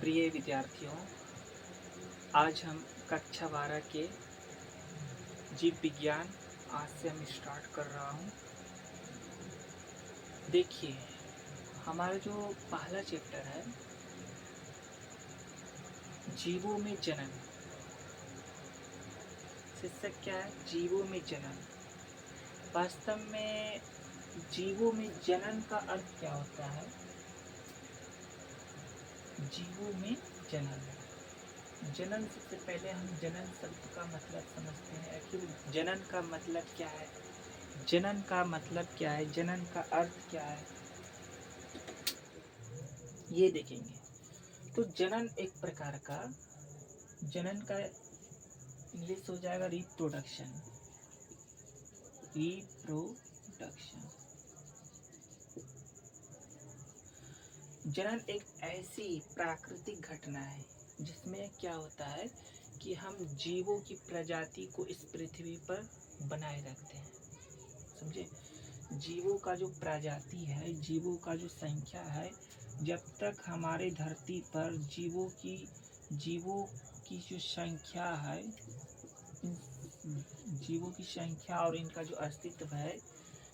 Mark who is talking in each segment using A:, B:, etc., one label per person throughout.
A: प्रिय विद्यार्थियों, आज हम कक्षा 12 के जीव विज्ञान आज से हम स्टार्ट कर रहा हूँ। देखिए, हमारा जो पहला चैप्टर है जीवों में जनन। शीर्षक क्या है? जीवों में जनन। वास्तव में जीवों में जनन का अर्थ क्या होता है? जीवों में जनन। जनन, सबसे पहले हम जनन शब्द का मतलब समझते हैं। आखिर जनन का मतलब क्या है? जनन का मतलब क्या है? जनन का अर्थ क्या है, ये देखेंगे। तो जनन एक प्रकार का, जनन का इंग्लिश हो जाएगा रिप्रोडक्शन। रिप्रोडक्शन। जनन एक ऐसी प्राकृतिक घटना है जिसमें क्या होता है कि हम जीवों की प्रजाति को इस पृथ्वी पर बनाए रखते हैं। समझे? जीवों का जो प्रजाति है, जीवों का जो संख्या है, जब तक हमारे धरती पर जीवों की जो संख्या है, जीवों की संख्या और इनका जो अस्तित्व है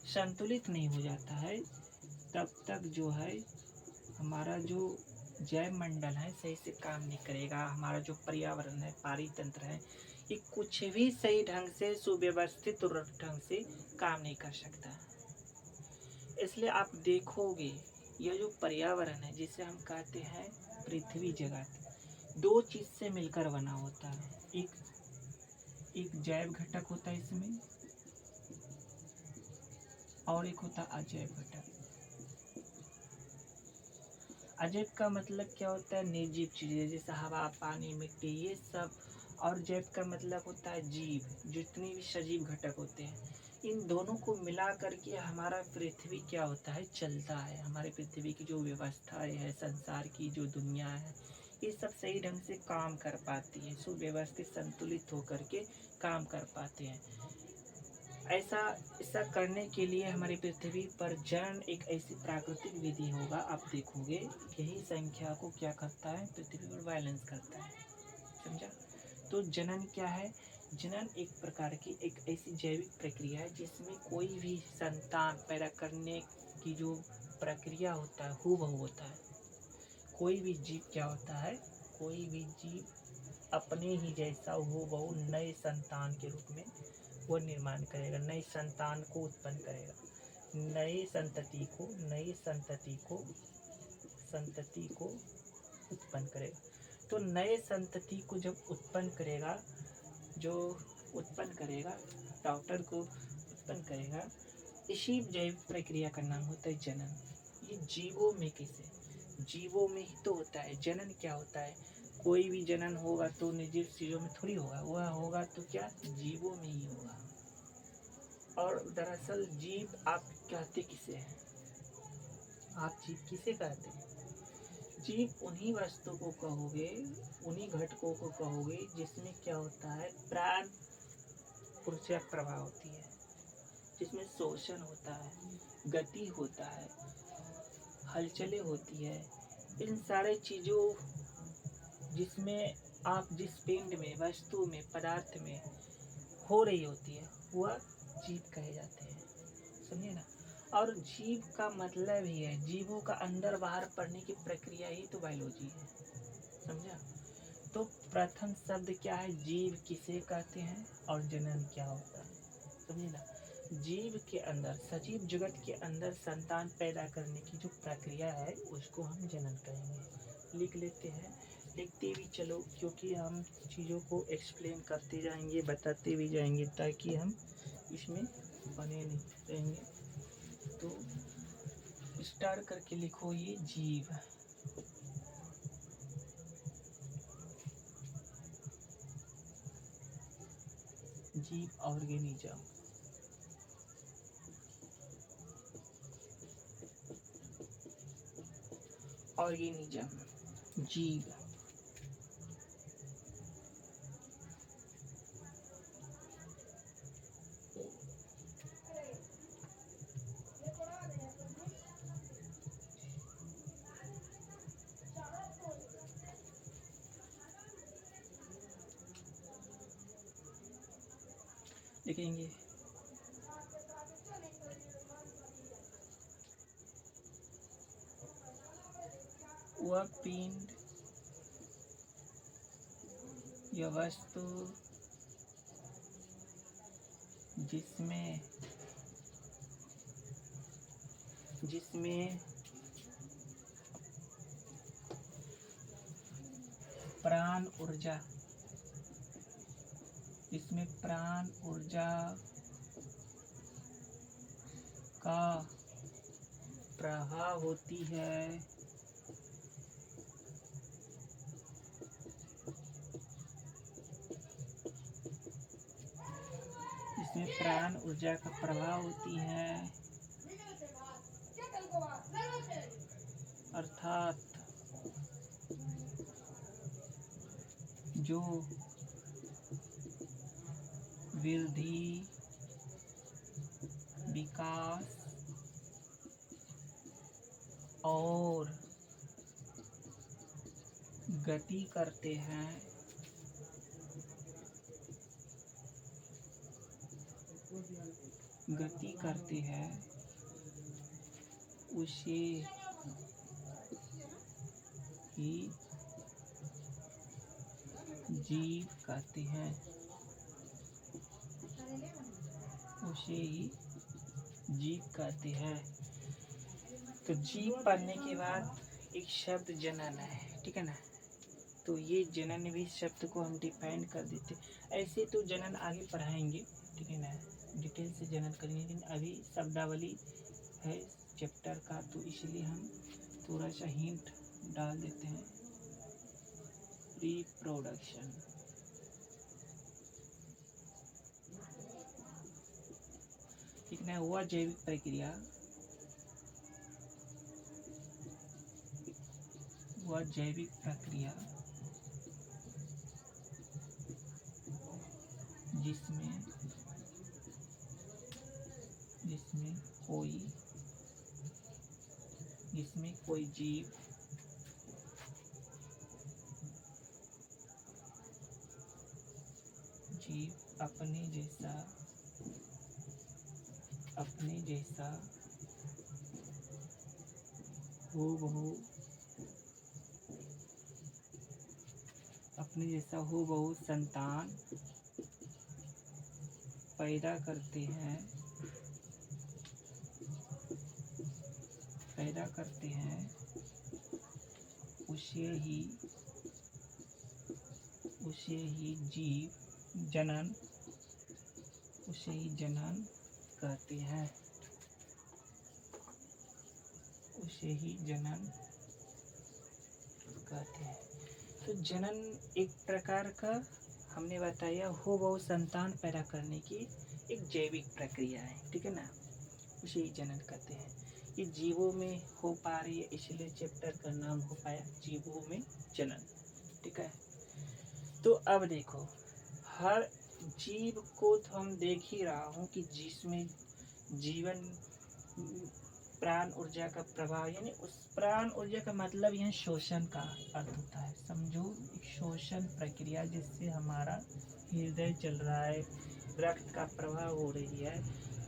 A: संतुलित नहीं हो जाता है, तब तक जो है हमारा जो जैव मंडल है सही से काम नहीं करेगा। हमारा जो पर्यावरण है, पारितंत्र है, ये कुछ भी सही ढंग से सुव्यवस्थित ढंग से काम नहीं कर सकता। इसलिए आप देखोगे यह जो पर्यावरण है जिसे हम कहते हैं पृथ्वी जगत, दो चीज से मिलकर बना होता है। एक जैव घटक होता है इसमें, और एक होता है अजैव घटक। अजैव का मतलब क्या होता है? निर्जीव चीजें जैसे हवा, पानी, मिट्टी, ये सब। और जैव का मतलब होता है जीव, जितने भी सजीव घटक होते हैं। इन दोनों को मिला करके हमारा पृथ्वी क्या होता है, चलता है। हमारे पृथ्वी की जो व्यवस्था है, संसार की जो दुनिया है, ये सब सही ढंग से काम कर पाती है, सुव्यवस्थित संतुलित होकर के काम कर पाते हैं। ऐसा करने के लिए हमारी पृथ्वी पर जनन एक ऐसी प्राकृतिक विधि होगा। आप देखोगे यही संख्या को क्या करता है, पृथ्वी पर बैलेंस करता है। समझा? तो जनन क्या है? जनन एक प्रकार की एक ऐसी जैविक प्रक्रिया है जिसमें कोई भी संतान पैदा करने की जो प्रक्रिया होता है हूबहू होता है। कोई भी जीव क्या होता है, कोई भी जीव अपने ही जैसा हूबहू नए संतान के रूप में वो निर्माण करेगा, नई संतान को उत्पन्न करेगा, नई संतति को उत्पन्न करेगा। तो नए संतति को जब उत्पन्न करेगा, डॉक्टर को उत्पन्न करेगा, इसी जैविक प्रक्रिया का नाम होता है जनन। ये जीवों में कैसे? जीवों में ही तो होता है। जनन क्या होता है? कोई भी जनन होगा तो निर्जीव चीजों में थोड़ी होगा, वह होगा तो क्या, जीवों में ही होगा। और दरअसल जीव आप कहते किसे हैं? आप जीव किसे कहते हैं? जीव उन्हीं वस्तु को कहोगे, उन्हीं घटकों को कहोगे जिसमें क्या होता है, प्राण ऊर्जा प्रवाह होती है, जिसमें शोषण होता है, गति होता है, हलचलें होती है। इन सारे चीजों जिसमें आप जिस पिंड में, वस्तु में, पदार्थ में हो रही होती है, वह जीव कहे जाते हैं। समझे ना? और जीव का मतलब ही है, जीवों का अंदर बाहर पढ़ने की प्रक्रिया ही तो बायोलॉजी है। समझा? तो प्रथम शब्द क्या है, जीव किसे कहते हैं और जनन क्या होता है। समझे ना? जीव के अंदर, सजीव जगत के अंदर संतान पैदा करने की जो प्रक्रिया है उसको हम जनन कहेंगे। लिख लेते हैं, लिखते भी चलो, क्योंकि हम चीज़ों को एक्सप्लेन करते जाएंगे, बताते भी जाएंगे, ताकि हम इसमें बने नहीं रहेंगे। तो स्टार्ट करके लिखो, ये जीव। जीव ऑर्गेनिज्म। ऑर्गेनिज्म जीव। देखेंगे। वह पिंड या वस्तु जिसमें जिसमें प्राण ऊर्जा का प्रवाह होती है, जिसमें प्राण ऊर्जा का प्रवाह होती है, अर्थात जो वृद्धि, विकास और गति करते हैं, उसे ही जीव कहते हैं। तो जीव पढ़ने के बाद एक शब्द जनन है, ठीक है ना। तो ये जनन भी शब्द को हम डिफाइन कर देते। ऐसे तो जनन आगे पढ़ाएंगे, ठीक है ना, डिटेल से जनन करेंगे, लेकिन अभी शब्दावली है चैप्टर का, तो इसलिए हम थोड़ा सा हिंट डाल देते हैं। रिप्रोडक्शन, ठीक है, वह जैविक प्रक्रिया जिसमें कोई जीव अपने जैसा हूबहू संतान पैदा करते हैं, उसे ही जनन कहते हैं। तो जनन एक प्रकार का हमने बताया हूबहू संतान पैदा करने की एक जैविक प्रक्रिया है, ठीक है ना, उसे ही जनन कहते हैं। ये जीवों में हो पा रही है, इसलिए चैप्टर का नाम हो पाया जीवों में जनन, ठीक है। तो अब देखो, हर जीव को तो हम देख ही रहा हूँ कि जिसमें जीवन प्राण ऊर्जा का प्रभाव, यानी उस प्राण ऊर्जा का मतलब यहाँ शोषण का अर्थ होता है। समझो, एक शोषण प्रक्रिया जिससे हमारा हृदय चल रहा है, रक्त का प्रवाह हो रही है,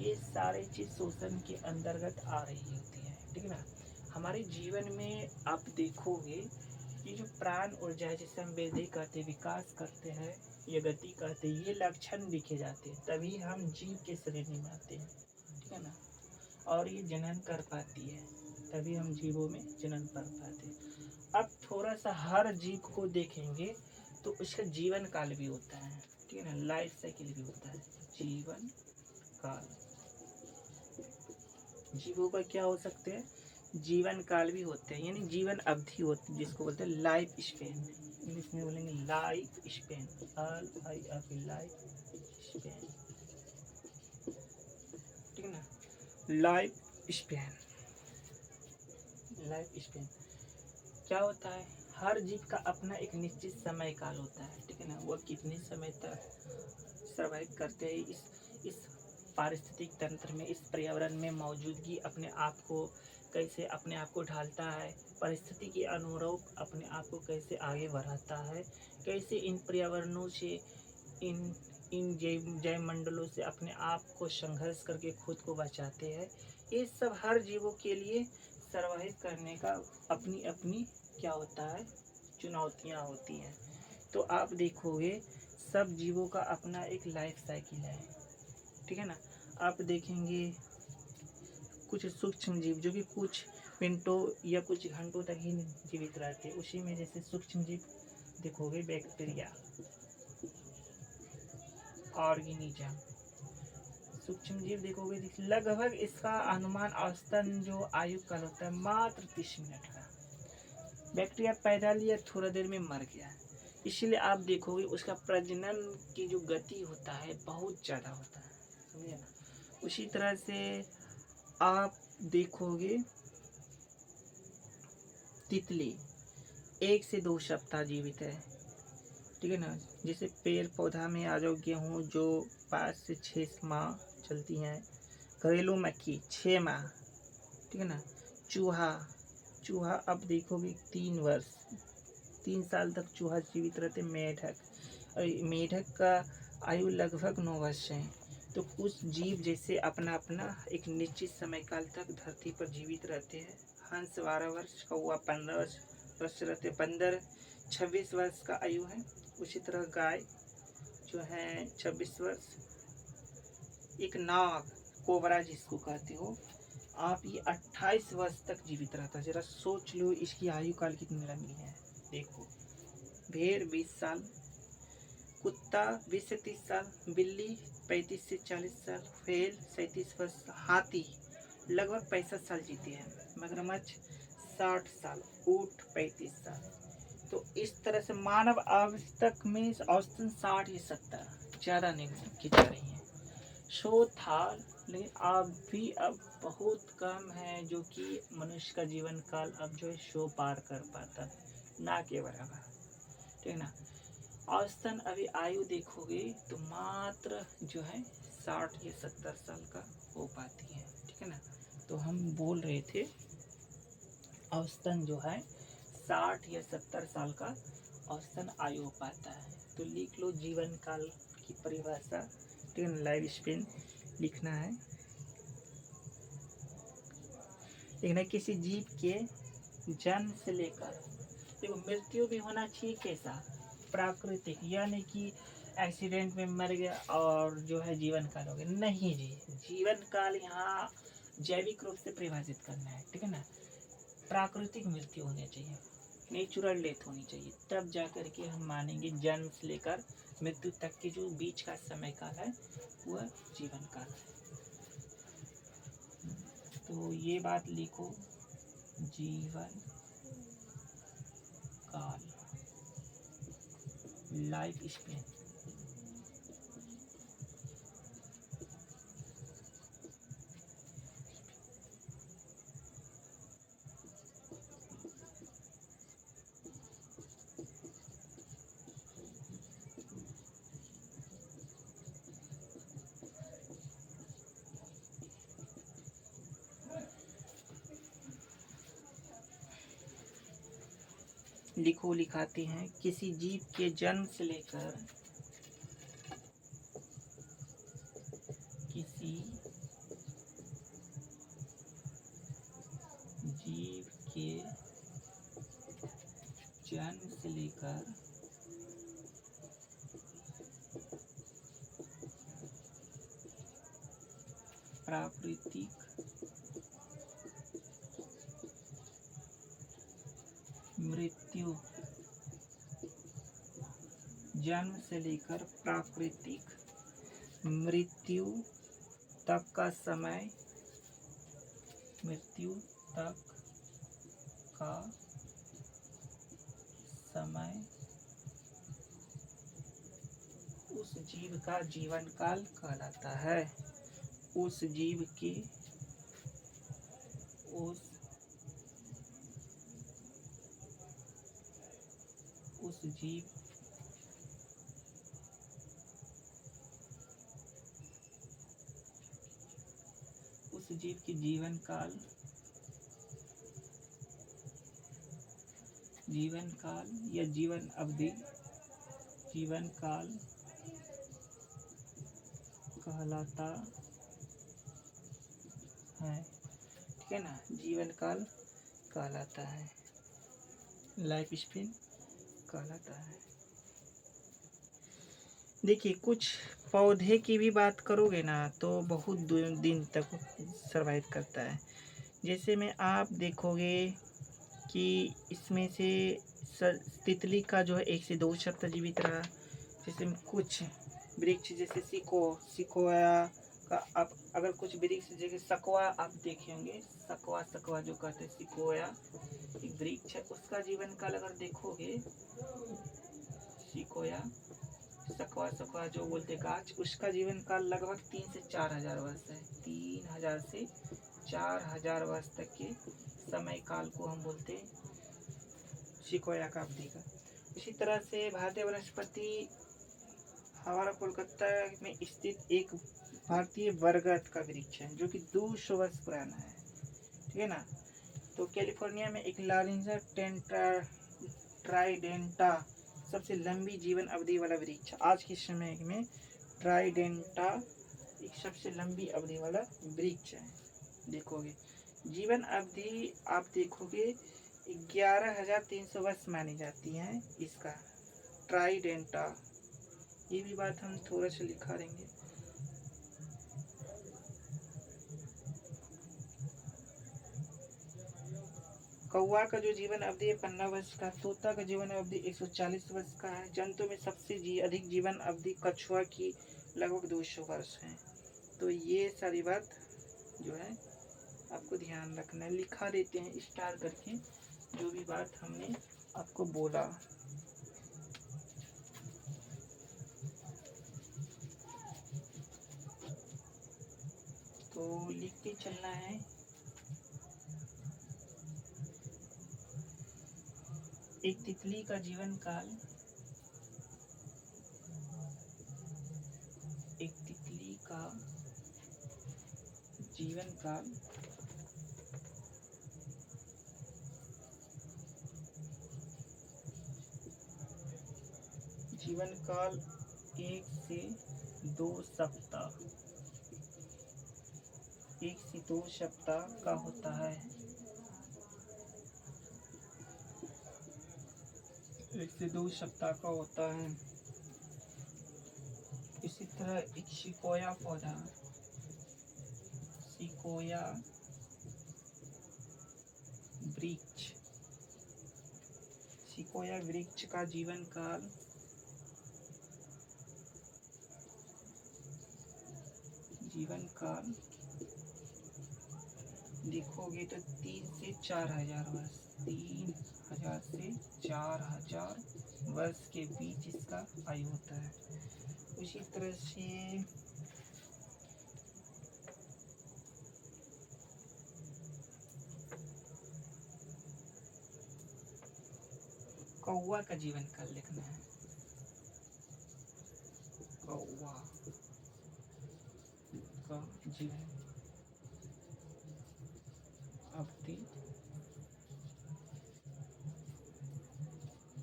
A: ये सारी चीज शोषण के अंतर्गत आ रही होती है, ठीक है ना। हमारे जीवन में आप देखोगे कि जो प्राण ऊर्जा है, जिसे हम वृद्धि कहते, विकास करते हैं या गति कहते, ये लक्षण दिखे जाते हैं, तभी हम जीव के श्रेणी में आते हैं, ठीक है ना। और ये जनन कर पाती है, तभी हम जीवों में जनन कर पाते हैं। अब थोड़ा सा हर जीव को देखेंगे तो उसका जीवन काल भी होता है, ठीक है ना, लाइफ साइकिल भी होता है। जीवन काल, जीवों का क्या हो सकते हैं, जीवन काल भी होते हैं, यानी जीवन अवधि होती है, जिसको बोलते हैं लाइफ स्पेन। इंग्लिश में बोलेंगे लाइफ स्पेन, लाइफ स्पेन, ठीक है ना। लाइफ स्पेन क्या होता है, हर जीव का अपना एक निश्चित समय काल होता है, ठीक है ना। वह कितने समय तक सर्वाइव करते हैं इस पारिस्थितिक तंत्र में, इस पर्यावरण में मौजूदगी, अपने आप को कैसे अपने आप को ढालता है, परिस्थिति के अनुरूप अपने आप को कैसे आगे बढ़ाता है, कैसे इन पर्यावरणों से इन जैव मंडलों से अपने आप को संघर्ष करके खुद को बचाते हैं। ये सब हर जीवों के लिए सर्वाइव करने का अपनी अपनी क्या होता है, चुनौतियाँ होती हैं। तो आप देखोगे सब जीवों का अपना एक लाइफ साइकिल है, ठीक है ना। आप देखेंगे कुछ सूक्ष्म जीव जो कि कुछ मिनटों या कुछ घंटों तक ही जीवित रहते हैं, उसी में जैसे सूक्ष्म जीव देखोगे बैक्टीरिया, ऑर्गेनिज्म, सूक्ष्म जीव देखोगे लगभग इसका अनुमान औसतन जो आयु काल होता है मात्र 30 मिनट का। बैक्टीरिया पैदा लिया थोड़ा देर में मर गया, इसीलिए आप देखोगे उसका प्रजनन की जो गति होता है बहुत ज़्यादा होता है, समझे ना। उसी तरह से आप देखोगे तितली 1 से 2 सप्ताह जीवित है, ठीक है ना। जैसे पेड़ पौधा में आ जाओ गेहूँ जो 5 से 6 माह चलती हैं, घरेलू मक्खी 6 माह, ठीक है ना। चूहा अब देखोगे 3 वर्ष, 3 साल तक चूहा जीवित रहते। मेढक का आयु लगभग 9 वर्ष है। तो कुछ जीव जैसे अपना अपना एक निश्चित समय काल तक धरती पर जीवित रहते हैं। हंस 12 वर्ष, कौवा 15 वर्ष रहते, बंदर 26 वर्ष का आयु है। उसी तरह गाय जो है 26 वर्ष। एक नाग कोबरा जिसको कहते हो आप, ये 28 वर्ष तक जीवित रहता है। जरा सोच लो इसकी आयु काल कितनी लंबी है। देखो भेड़ 20 साल, कुत्ता 20 से 30 साल, बिल्ली 35 से 40 साल, व्हेल 37 वर्ष, हाथी लगभग 65 साल जीते हैं, मगरमच्छ 60 साल, ऊँट 35 साल। तो इस तरह से मानव आज तक में औसतन 60 या 70, ज़्यादा नहीं खिंचा रही हैं। शो था, लेकिन अब बहुत कम है जो कि मनुष्य का जीवन काल अब जो है शो पार कर पाता, ना के बराबर, ठीक है ना। औसतन अभी आयु देखोगे तो मात्र जो है 60 या 70 साल का हो पाती है, ठीक है ना। तो हम बोल रहे थे औसतन जो है 60 या 70 साल का औसतन आयु हो पाता है। तो लिख लो जीवन काल की परिभाषा, ठीक है, लाइफ स्पेन लिखना है। लेकिन किसी जीव के जन्म से लेकर देखो मृत्यु भी होना चाहिए कैसा, प्राकृतिक, यानी कि एक्सीडेंट में मर गया और जो है जीवन काल हो गया, नहीं जी। जीवन काल यहाँ जैविक रूप से परिभाषित करना है, ठीक है ना। प्राकृतिक मृत्यु होनी चाहिए, नेचुरल डेथ होनी चाहिए, तब जा कर के हम मानेंगे जन्म से लेकर मृत्यु तक के जो बीच का समय काल है वह जीवन काल है। तो ये बात लिखो, जीवन काल, लाइफ स्पेन। लिखो, लिखाते हैं किसी जीव के जन्म से लेकर किसी जीव के जन्म से लेकर प्राकृतिक मृत्यु, जन्म से लेकर प्राकृतिक मृत्यु तक का समय, मृत्यु तक का समय उस जीव का जीवन काल कहलाता है। उस जीव की उस जीव की जीवन काल या जीवन अवधि, जीवन काल कहलाता है। ठीक है ना, जीवन काल कहलाता है, लाइफ स्पेन कहलाता है। देखिए, कुछ पौधे की भी बात करोगे ना तो बहुत दिन तक सरवाइव करता है। जैसे में आप देखोगे कि इसमें से तितली का जो है 1 से 2 सप्ताह जीवित रहा। जैसे में कुछ वृक्ष जैसे सिकोया का, आप अगर कुछ वृक्ष जैसे सखुआ आप देखे होंगे, सखुआ जो कहते हैं, सिकोया एक वृक्ष है, उसका जीवन काल अगर देखोगे, सिकोया सखुआ जो बोलते गाछ, उसका जीवन काल लगभग 3 से 4 हजार वर्ष है। 3 हजार से 4 हजार वर्ष तक के समय काल को हम बोलते हैं सिकोया का अवधि का। इसी तरह से भारतीय वनस्पति हमारा कोलकाता में स्थित एक भारतीय बरगद का वृक्ष है जो कि 200 वर्ष पुराना है। ठीक है ना। तो कैलिफोर्निया में एक लारिंजा ट्राइडेंटा सबसे लंबी जीवन अवधि वाला वृक्ष, आज के समय में ट्राइडेंटा एक सबसे लंबी अवधि वाला वृक्ष है। देखोगे जीवन अवधि आप देखोगे 11,300 वर्ष मानी जाती है इसका, ट्राइडेंटा। ये भी बात हम थोड़ा सा लिखा देंगे। कौवा का जो जीवन अवधि है 15 वर्ष का, तोता का जीवन अवधि 140 वर्ष का है। जंतु में सबसे अधिक जीवन अवधि कछुआ की लगभग 200 वर्ष है। तो ये सारी बात जो है आपको ध्यान रखना है, लिखा देते हैं स्टार करके जो भी बात हमने आपको बोला। तो लिखते चलना है। एक तितली का जीवन काल, एक तितली का जीवन काल जीवन काल 1 से 2 सप्ताह, 1 से 2 सप्ताह का होता है। 1 से 2 सप्ताह का होता है। इसी तरह एक सिकोया पौधा, सिकोया वृक्ष, सिकोया वृक्ष का जीवन काल देखोगे तो 3 से 4 हजार वर्ष, 3,000 से 4,000 वर्ष के बीच इसका आयु होता है। उसी तरह से कौवा का जीवन काल लिखना है। कौवा का जीवन अवधि,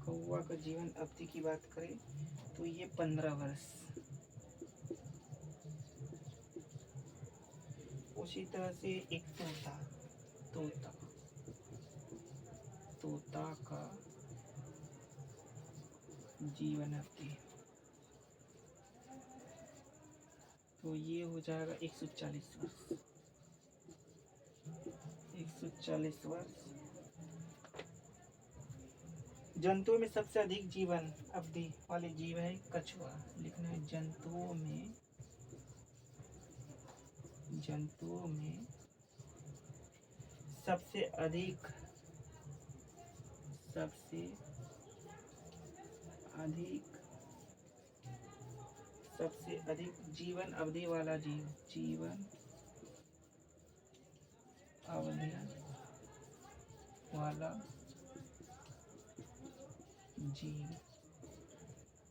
A: कौवा का जीवन अवधि की बात करें तो ये 15 वर्ष। उसी तरह से एक तोता का जीवन अवधि, तो ये हो जाएगा 140 वर्ष, 140 वर्ष। जंतुओं में सबसे अधिक जीवन अवधि वाले जीव है कछुआ, लिखना है जंतुओं में सबसे अधिक जीवन अवधि वाला जीव,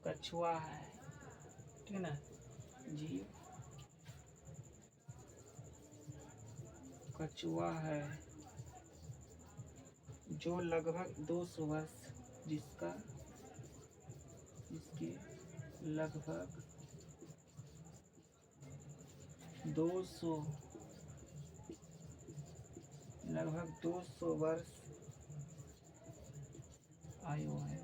A: कछुआ है। ठीक है ना, जीव कछुआ है जो लगभग 200 वर्ष, जिसके लगभग 200 लगभग 200 वर्ष आयु है।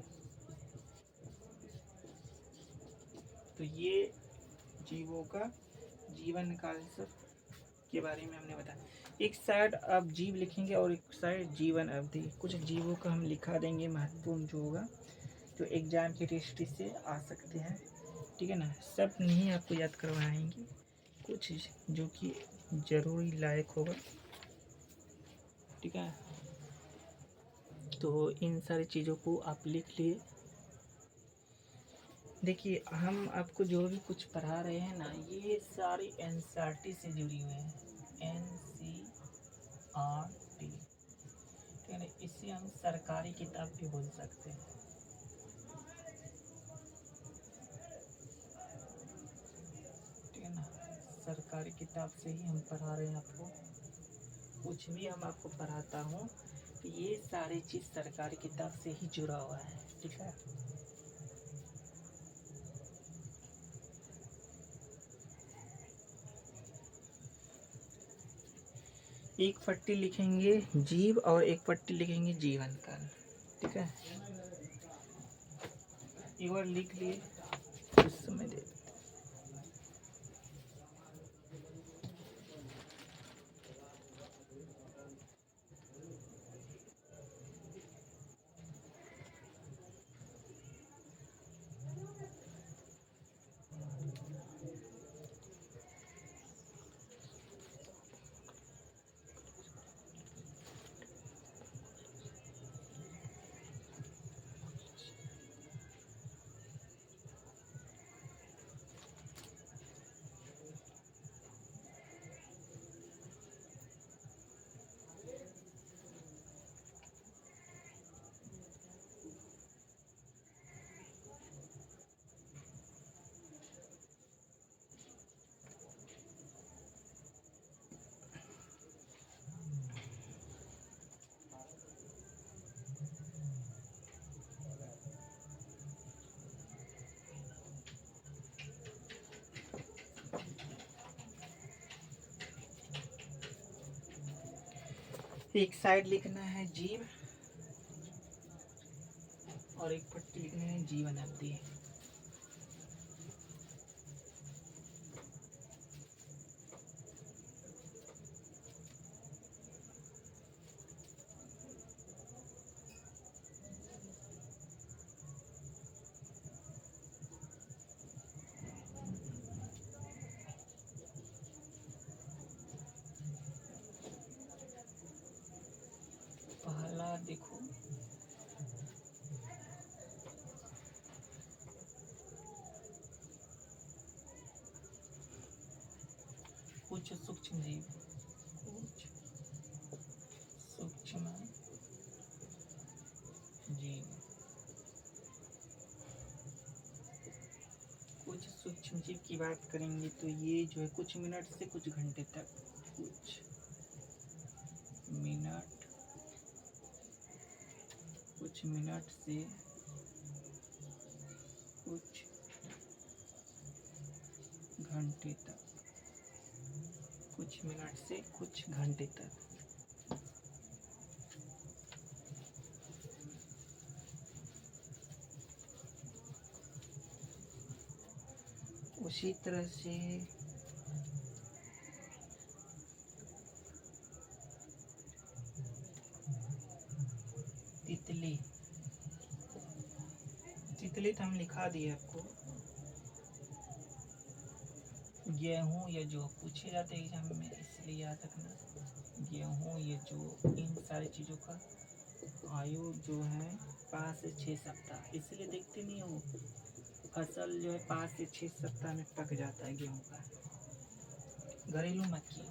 A: तो ये जीवों का जीवन काल सब के बारे में हमने बताया। एक साइड अब जीव लिखेंगे और एक साइड जीवन अवधि। कुछ जीवों का हम लिखा देंगे महत्वपूर्ण जो होगा, जो एग्जाम की दृष्टि से आ सकते हैं, ठीक है ना। सब नहीं आपको याद करवाएंगे, कुछ जो कि जरूरी लायक होगा, ठीक है। तो इन सारी चीज़ों को आप लिख लिए। देखिए हम आपको जो भी कुछ पढ़ा रहे हैं ना, ये सारी एनसीईआरटी से जुड़ी हुई है, एनसीईआरटी, ठीक है ना। इसे हम सरकारी किताब भी बोल सकते हैं, ठीक है ना। सरकारी किताब से ही हम पढ़ा रहे हैं आपको। कुछ भी हम आपको पढ़ाता हूँ तो ये सारी चीज़ सरकारी किताब से ही जुड़ा हुआ है, ठीक है। एक पट्टी लिखेंगे जीव और एक पट्टी लिखेंगे जीवन काल, ठीक है। एक बार लिख लिए, कुछ समय दे। एक साइड लिखना है जीव और एक पट्टी लिखना है जीवन अवधि। पहला देखो, कुछ सूक्ष्म जीव, कुछ सूक्ष्म जीव, कुछ सूक्ष्म जीव की बात करेंगे तो ये जो है कुछ मिनट से कुछ घंटे तक, कुछ मिनट से कुछ घंटे तक, कुछ मिनट से कुछ घंटे तक। उसी तरह से तितली, तितली तो हम लिखा दिए आपको। गेहूँ या जो पूछे जाते हैं एग्जाम में, इसलिए याद रखना। गेहूँ या जो, इन सारी चीज़ों का आयु जो है 5 से 6 सप्ताह, इसलिए देखते नहीं हो फसल जो है 5 से 6 सप्ताह में पक जाता है गेहूँ का। घरेलू मक्खी,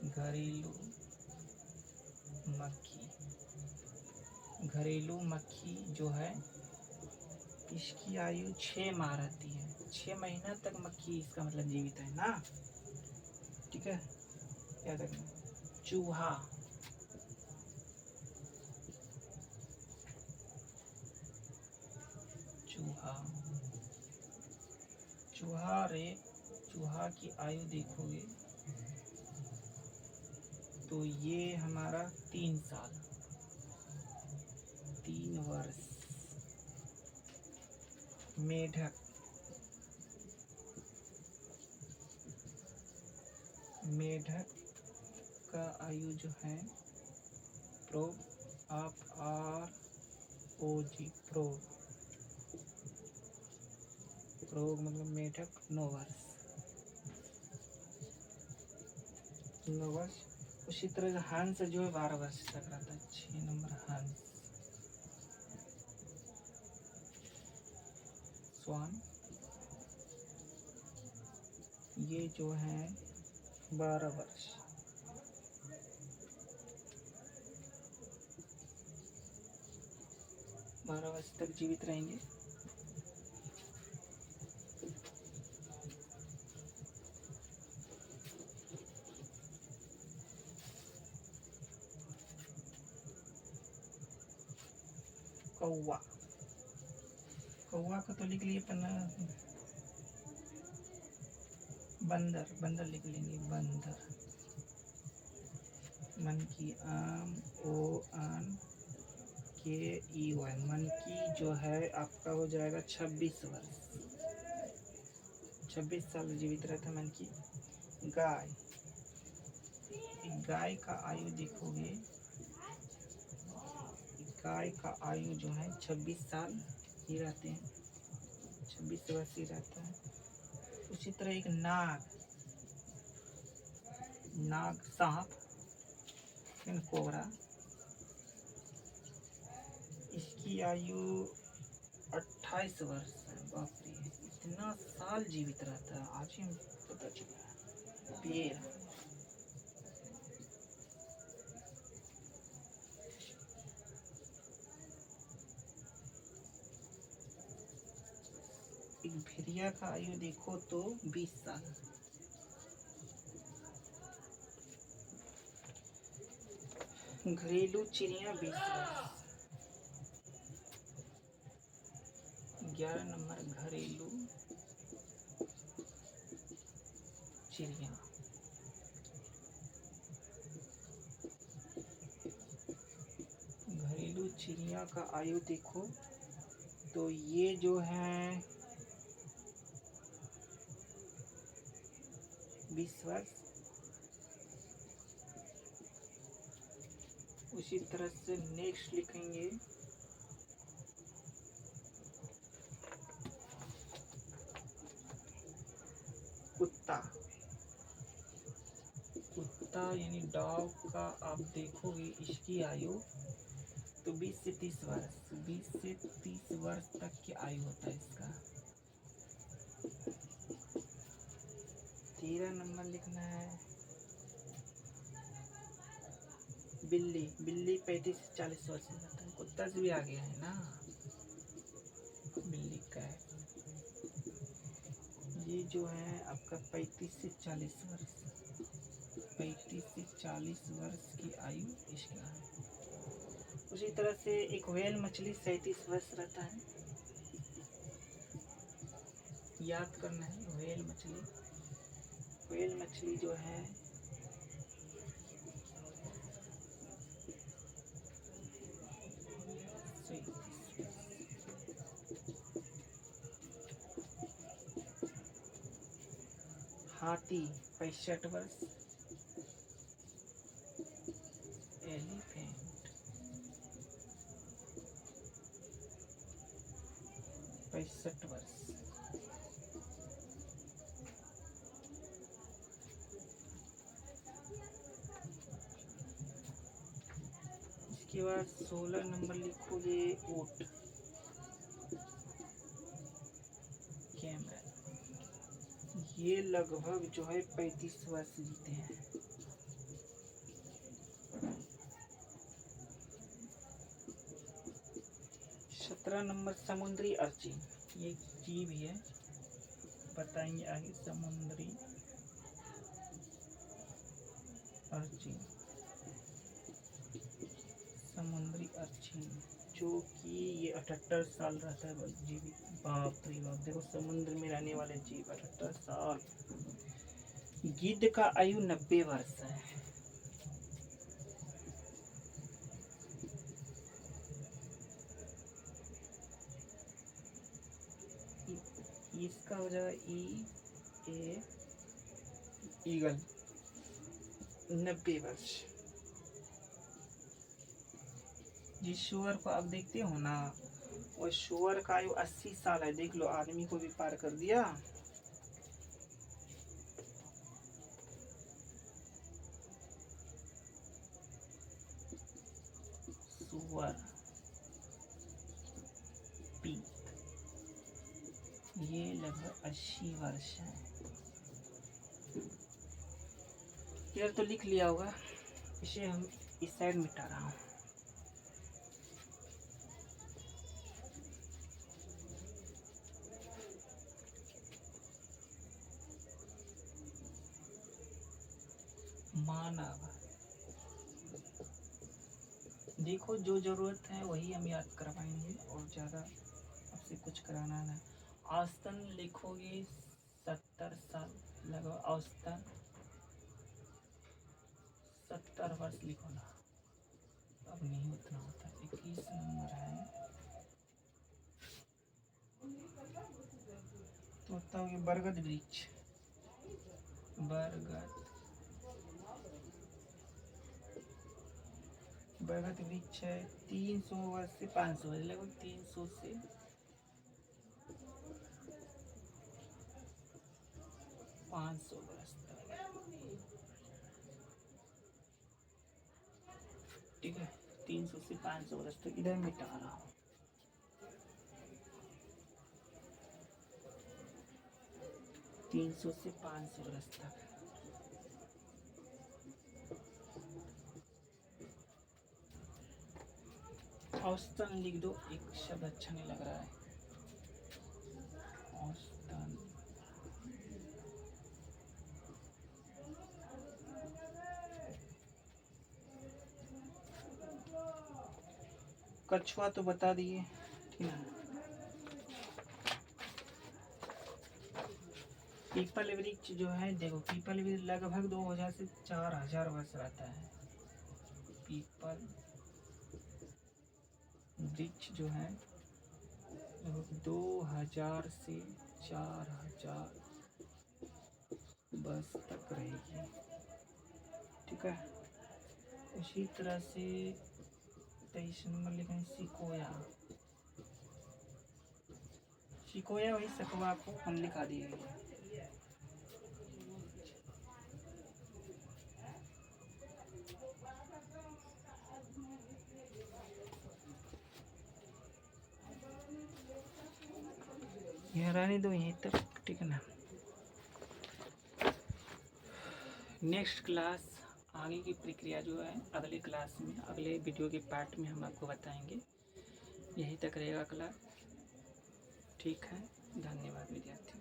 A: घरेलू मक्खी, घरेलू मक्खी जो है इसकी आयु 6 माह रहती है। 6 महीना तक मक्खी इसका मतलब जीवित है ना, ठीक है, याद रखना। चूहा, चूहा, चूहा रे चूहा की आयु देखोगे तो ये हमारा 3 साल, 3 वर्ष। मेढक, मेढक का आयु जो है प्रोग, आप ROG प्रोग, प्रोग मतलब मेढक 9 वर्ष, 9 वर्ष। उसी तरह हंस जो है 12 वर्ष तक रहता है। 6 नंबर हंस। स्वान, ये जो है 12 वर्ष। बारह वर्ष तक जीवित रहेंगे। कौवा, कौवा को तो लिख लिए पन्ना। बंदर, बंदर लिख लेंगे बंदर। मन की आम ONKEY, मन की जो है आपका हो जाएगा 26 वर्ष, 26 साल जीवित रहता मन की। गाय, गाय का आयु देखोगे, गाय का आयु जो है 26 साल ही रहते हैं, 26 वर्ष ही रहता है। उसी तरह एक नाग, नाग सांप, कोबरा, इसकी आयु 28 वर्ष है। बाप रे, इतना साल जीवित रहता है, आज ही पता चला। पेड़, एक भेड़िया का आयु देखो तो 20 साल। घरेलू चिड़िया 20 वर्ष। 11 नंबर घरेलू चिड़िया। घरेलू चिड़िया का आयु देखो तो ये जो है 20 वर्ष। उसी तरह से नेक्स्ट लिखेंगे कुत्ता। कुत्ता यानी डॉग का आप देखोगे इसकी आयु तो 20 से 30 वर्ष, 20 से 30 वर्ष तक की आयु होता है इसका। 13 नंबर लिखना है बिल्ली। बिल्ली 35 से 40 वर्ष रहता है, कुत्ता से भी आगे है ना बिल्ली का है। ये जो है आपका 35 से 40 वर्ष, 35 से 40 वर्ष की आयु इसका है। उसी तरह से एक व्हेल मछली 37 वर्ष रहता है, याद करना है। व्हेल मछली, व्हेल मछली जो है हाथी 65 वर्ष। एलिफेंट 65 वर्ष। इसके बाद 16 नंबर लिखोगे ऊँट। कैमल, ये लगभग जो है 35 वर्ष जीते हैं। नंबर समुद्री अर्चिन, ये जीव है, बताएंगे आगे। समुद्री अर्चिन, समुद्री अर्चिन जो कि ये 78 साल रहता है जीवित। बाप रे बाप, देखो समुद्र में रहने वाले जीव 78 साल। गिद्ध का आयु 90 वर्ष है। इसका हो जाएगा ईगल 90 वर्ष। जिस शुअर को आप देखते हो ना, वो शुअर का आयु 80 साल है। देख लो, आदमी को भी पार कर दिया। सुअर पी ये लगभग 80 वर्ष है। इधर तो लिख लिया होगा, इसे हम इस साइड मिटा रहा हूँ। मानव, देखो जो जरूरत है वही हम याद करवाएंगे, और ज़्यादा आपसे कुछ कराना नहीं। औसतन लिखोगे 70 साल लगभग, औसतन 70 वर्ष लिखो ना। अब नहीं उतना होता। 21 नंबर है तो बताओगे बरगद वृक्ष। बरगद वृक्ष है 300 वर्ष से 500 वर्ष, लगभग 300 से 500 वर्ष तक। ठीक है, 300 से 500 वर्ष तक। इधर मिटा रहा हूँ। तीन सौ से 500 वर्ष तक। औसतन लिख दो, एक शब्द अच्छा नहीं लग रहा है। औसतन कछुआ तो बता दिए, ठीक है। पीपल वृक्ष जो है, देखो पीपल वृक्ष लगभग 2000 से 4000 वर्ष रहता है। पीपल वृक्ष जो है 2000 से 4000 वर्ष तक रहेगी। ठीक है, उसी तरह से 23 नंबर लिखें सिकोया। सिकोया वही सकवा को हम लिखा दिए। ये रहने दो यहीं तक, ठीक है ना। नेक्स्ट क्लास, आगे की प्रक्रिया जो है अगले क्लास में, अगले वीडियो के पार्ट में हम आपको बताएंगे। यहीं तक रहेगा क्लास। ठीक है, धन्यवाद विद्यार्थी।